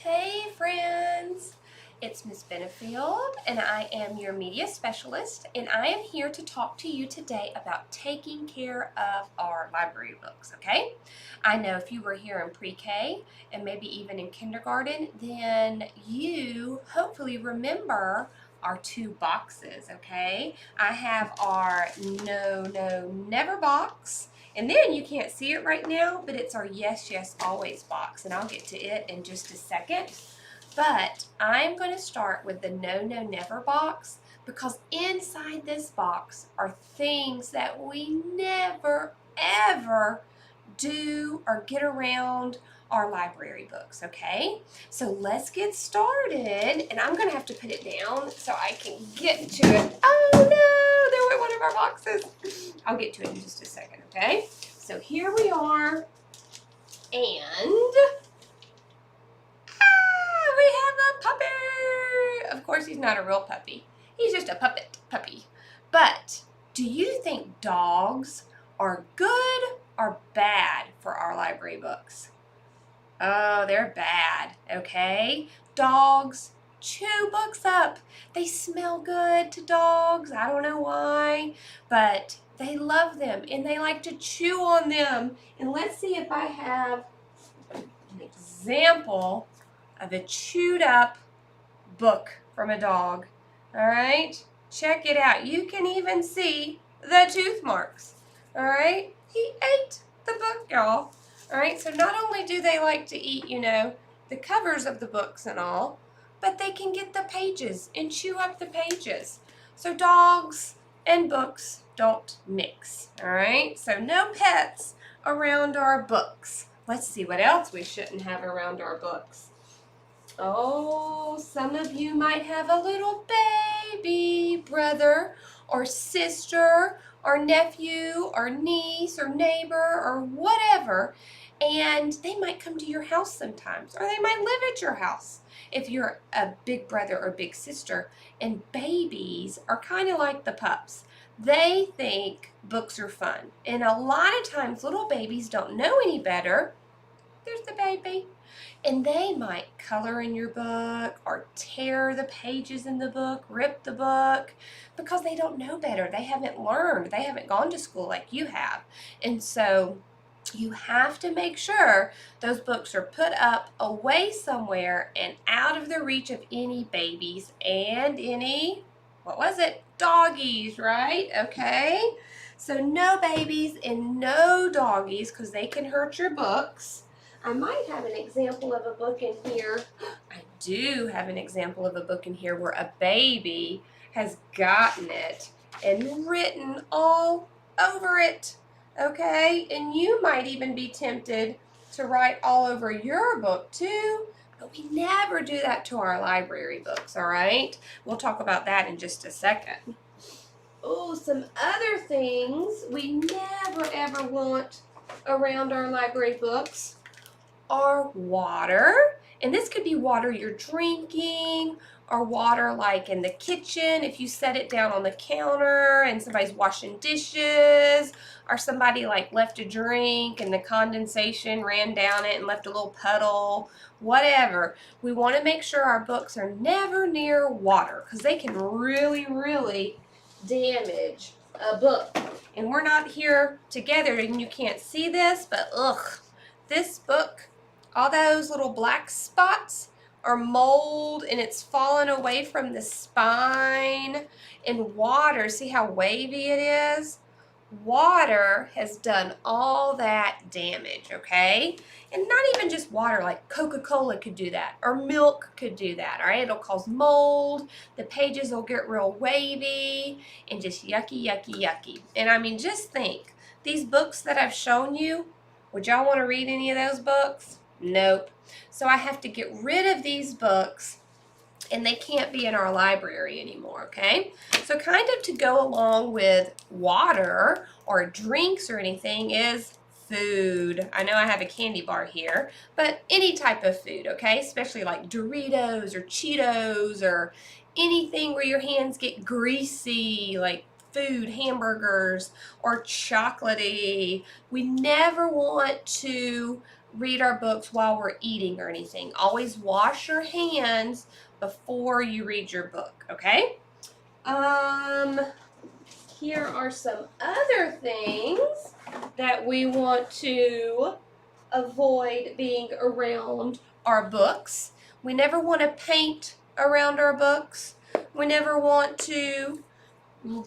Hey friends, it's Miss Benefield and I am your media specialist, and I am here to talk to you today about taking care of our library books, okay? I know if you were here in pre-K and maybe even in kindergarten, then you hopefully remember our two boxes, okay? I have our No, No, Never box. And then you can't see it right now, but it's our Yes, Yes, Always box, and I'll get to it in just a second. But I'm going to start with the No, No, Never box, because inside this box are things that we never, ever do or get around our library books, okay? So let's get started, and I'm going to have to put it down so I can get to it. Oh no, there went one of our boxes. I'll get to it in just a second, okay? So here we are, and we have a puppy. Of course, he's not a real puppy. He's just a puppet puppy. But do you think dogs are good or bad for our library books? Oh, they're bad, okay? Dogs chew books up. They smell good to dogs. I don't know why, but they love them and they like to chew on them. And let's see if I have an example of a chewed up book from a dog. All right, check it out. You can even see the tooth marks. All right, he ate the book, y'all. All right, so not only do they like to eat, the covers of the books and all, but they can get the pages and chew up the pages. So dogs and books don't mix, all right? So no pets around our books. Let's see what else we shouldn't have around our books. Oh, some of you might have a little baby brother or sister or nephew or niece or neighbor or whatever, and they might come to your house sometimes, or they might live at your house if you're a big brother or big sister. And babies are kind of like the pups. They think books are fun, and a lot of times little babies don't know any better. There's the baby. And they might color in your book or tear the pages in the book, rip the book, because they don't know better. They haven't learned. They haven't gone to school like you have. And so you have to make sure those books are put up away somewhere and out of the reach of any babies and any, doggies, right? Okay. So no babies and no doggies, because they can hurt your books. I might have an example of a book in here. I do have an example of a book in here where a baby has gotten it and written all over it, okay? And you might even be tempted to write all over your book too, but we never do that to our library books, all right? We'll talk about that in just a second. Oh, some other things we never ever want around our library books are water, and this could be water you're drinking or water like in the kitchen if you set it down on the counter and somebody's washing dishes, or somebody like left a drink and the condensation ran down it and left a little puddle, whatever. We want to make sure our books are never near water, because they can really, really damage a book. And we're not here together and you can't see this, but this book, all those little black spots are mold, and it's fallen away from the spine. And water, see how wavy it is? Water has done all that damage, okay? And not even just water, like Coca-Cola could do that, or milk could do that, all right? It'll cause mold, the pages will get real wavy, and just yucky, yucky, yucky. And I mean, just think, these books that I've shown you, would y'all want to read any of those books? Nope. So I have to get rid of these books, and they can't be in our library anymore, okay? So kind of to go along with water or drinks or anything is food. I know I have a candy bar here, but any type of food, okay? Especially like Doritos or Cheetos or anything where your hands get greasy, like food, hamburgers, or chocolatey. We never want to read our books while we're eating or anything. Always wash your hands before you read your book, okay? Here are some other things that we want to avoid being around our books. We never want to paint around our books. We never want to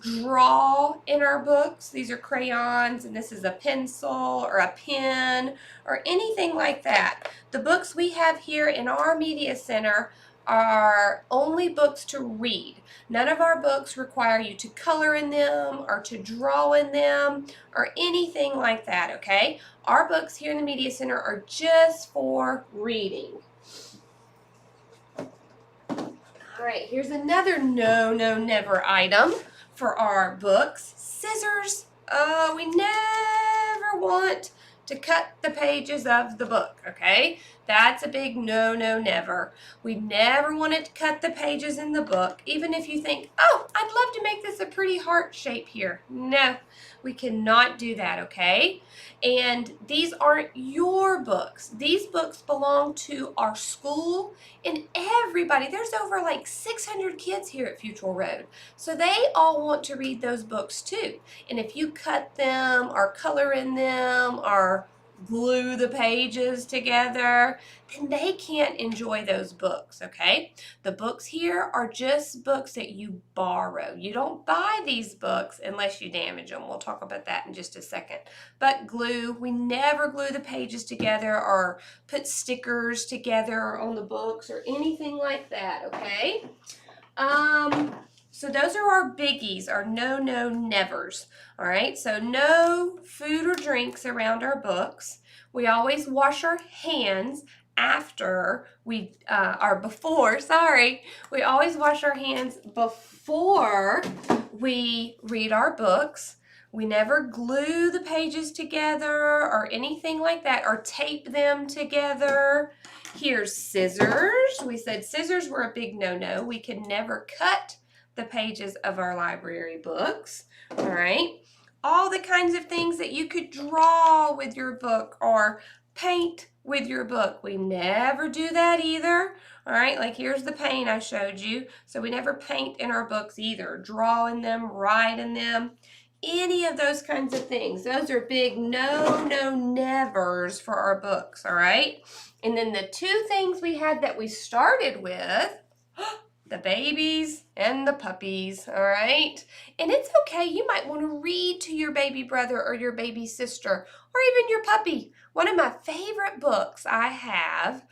draw in our books. These are crayons, and this is a pencil or a pen or anything like that. The books we have here in our media center are only books to read. None of our books require you to color in them or to draw in them or anything like that, okay? Our books here in the media center are just for reading. All right, here's another no, never item for our books. Scissors. We never want to cut the pages of the book, okay? That's a big no, never. We never want to cut the pages in the book, even if you think, oh, I'd love to make this a pretty heart shape here. No, we cannot do that, okay? And these aren't your books. These books belong to our school and everybody. There's over like 600 kids here at Futral Road. So they all want to read those books too. And if you cut them or color in them or glue the pages together, then they can't enjoy those books, okay? The books here are just books that you borrow. You don't buy these books unless you damage them. We'll talk about that in just a second. But glue, we never glue the pages together or put stickers together on the books or anything like that, okay? So those are our biggies, our no, nevers, all right? So no food or drinks around our books. We always wash our hands after we, we always wash our hands before we read our books. We never glue the pages together or anything like that or tape them together. Here's scissors. We said scissors were a big no-no. We can never cut the pages of our library books, all right? All the kinds of things that you could draw with your book or paint with your book. We never do that either, all right? Like here's the paint I showed you. So we never paint in our books either, draw in them, write in them, any of those kinds of things. Those are big no, nevers for our books, all right? And then the two things we had that we started with, the babies and the puppies, all right? And it's okay, you might want to read to your baby brother or your baby sister or even your puppy. One of my favorite books I have,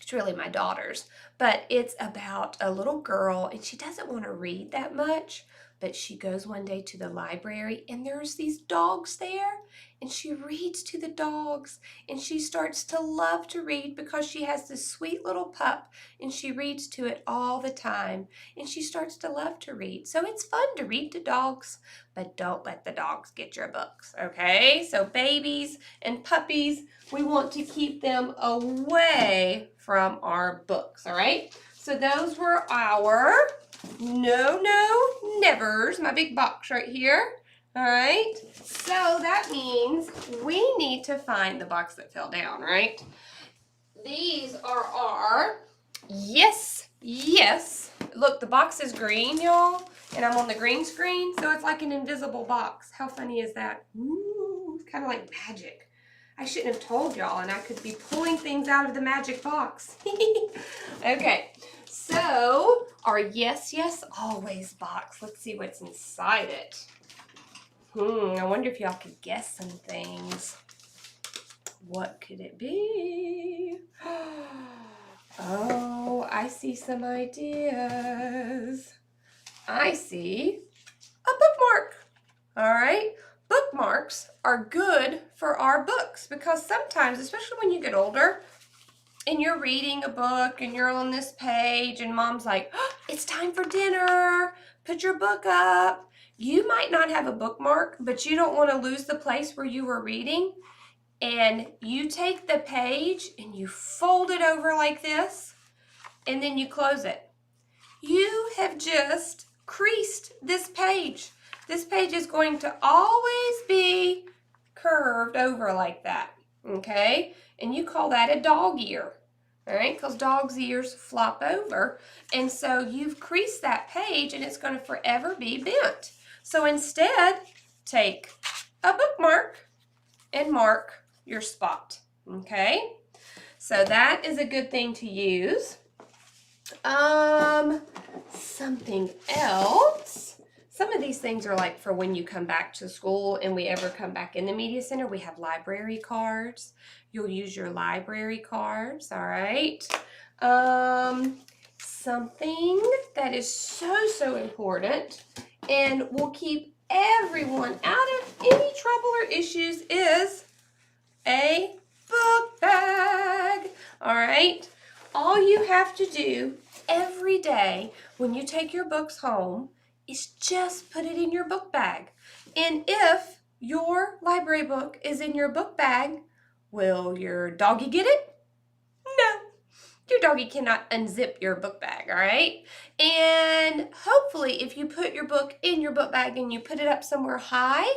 it's really my daughter's, but it's about a little girl and she doesn't want to read that much, but she goes one day to the library and there's these dogs there and she reads to the dogs and she starts to love to read because she has this sweet little pup and she reads to it all the time and she starts to love to read. So it's fun to read to dogs, but don't let the dogs get your books, okay? So babies and puppies, we want to keep them away from our books, all right? So those were our no, nevers, my big box right here. All right, so that means we need to find the box that fell down, right? These are our yes. Look, the box is green, y'all, and I'm on the green screen, so it's like an invisible box. How funny is that? Ooh, it's kind of like magic. I shouldn't have told y'all, and I could be pulling things out of the magic box. Okay, so our yes, always box. Let's see what's inside it. I wonder if y'all could guess some things. What could it be? Oh, I see some ideas. I see a bookmark. All right. Bookmarks are good for our books because sometimes, especially when you get older and you're reading a book and you're on this page and mom's like, oh, it's time for dinner. Put your book up. You might not have a bookmark, but you don't want to lose the place where you were reading. And you take the page and you fold it over like this and then you close it. You have just creased this page. This page is going to always be curved over like that, okay? and you call that a dog ear. All right, because dog's ears flop over. And so you've creased that page and it's going to forever be bent. So instead, take a bookmark and mark your spot. Okay, so that is a good thing to use. Something else. Some of these things are like for when you come back to school and we ever come back in the media center. We have library cards. You'll use your library cards, all right? Something that is so important and will keep everyone out of any trouble or issues is a book bag, all right? All you have to do every day when you take your books home is just put it in your book bag. And if your library book is in your book bag, will your doggy get it? No. Your doggy cannot unzip your book bag, all right? And hopefully if you put your book in your book bag and you put it up somewhere high,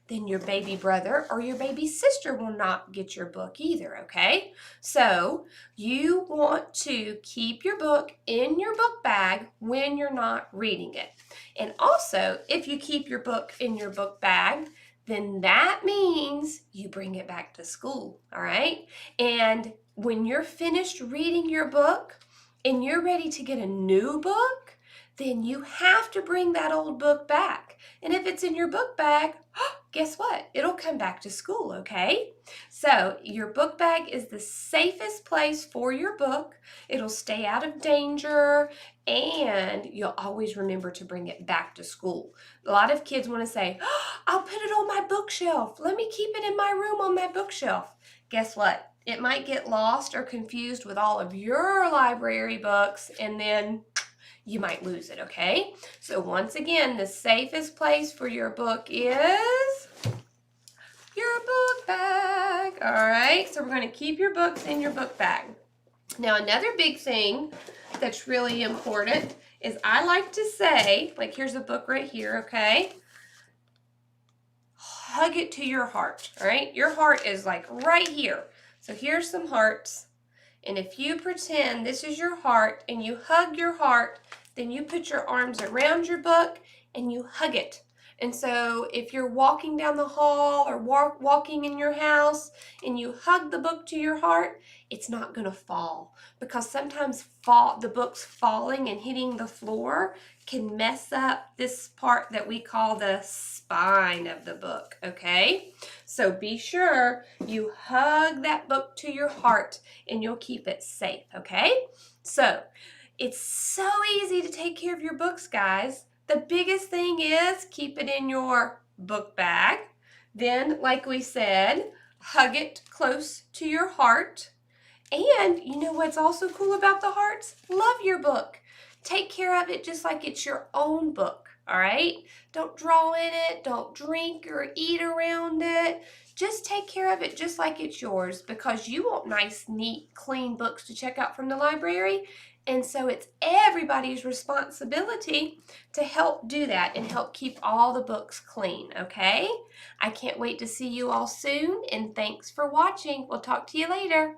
then your baby brother or your baby sister will not get your book either, okay? So you want to keep your book in your book bag when you're not reading it. And also, if you keep your book in your book bag, then that means you bring it back to school, all right? And when you're finished reading your book and you're ready to get a new book, then you have to bring that old book back. And if it's in your book bag, guess what? It'll come back to school, okay? So your book bag is the safest place for your book. It'll stay out of danger, and you'll always remember to bring it back to school. A lot of kids want to say, I'll put it on my bookshelf. Let me keep it in my room on my bookshelf. Guess what? It might get lost or confused with all of your library books, and then you might lose it, okay? So once again, the safest place for your book is your book bag. All right, so we're going to keep your books in your book bag. Now, another big thing that's really important is I like to say, like here's a book right here, okay? Hug it to your heart, all right? Your heart is like right here. So here's some hearts. And if you pretend this is your heart and you hug your heart, then you put your arms around your book and you hug it. And so if you're walking down the hall or walking in your house and you hug the book to your heart, it's not going to fall, because sometimes the books falling and hitting the floor can mess up this part that we call the spine of the book, okay? So be sure you hug that book to your heart and you'll keep it safe, okay? So it's so easy to take care of your books, guys. The biggest thing is keep it in your book bag. Then, like we said, hug it close to your heart. And you know what's also cool about the hearts? Love your book. Take care of it just like it's your own book, all right? Don't draw in it. Don't drink or eat around it. Just take care of it just like it's yours, because you want nice, neat, clean books to check out from the library. And so it's everybody's responsibility to help do that and help keep all the books clean, okay? I can't wait to see you all soon, and thanks for watching. We'll talk to you later.